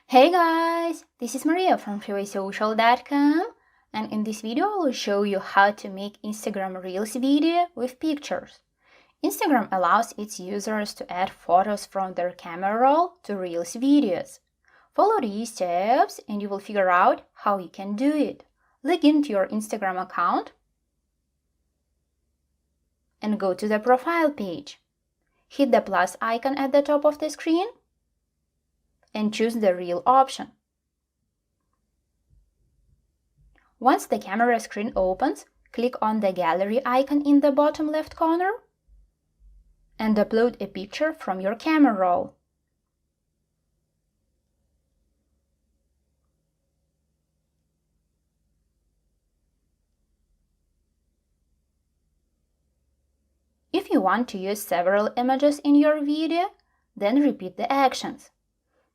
Hey guys, this is Maria from freewaysocial.com, and in this video I will show you how to make Instagram Reels video with pictures. Instagram allows its users to add photos from their camera roll to Reels videos. Follow these steps and you will figure out how you can do it. Log into your Instagram account and go to the profile page. Hit the plus icon at the top of the screen and choose the Reel option. Once the camera screen opens, click on the gallery icon in the bottom left corner and upload a picture from your camera roll. If you want to use several images in your video, then repeat the actions.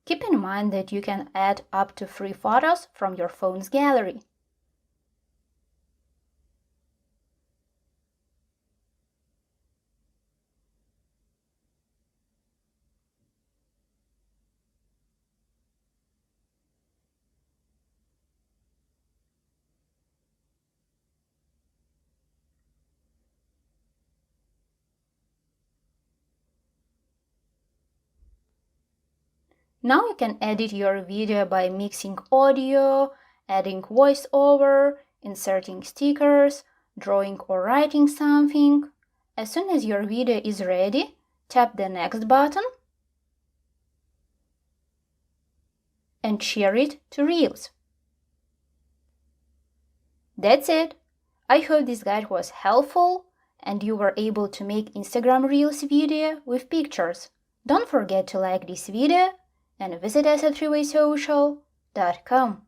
Keep in mind that you can add up to 3 photos from your phone's gallery. Now you can edit your video by mixing audio, adding voiceover, inserting stickers, drawing or writing something. As soon as your video is ready, tap the next button and share it to Reels. That's it. I hope this guide was helpful and you were able to make Instagram Reels video with pictures. Don't forget to like this video and visit us at freewaysocial.com.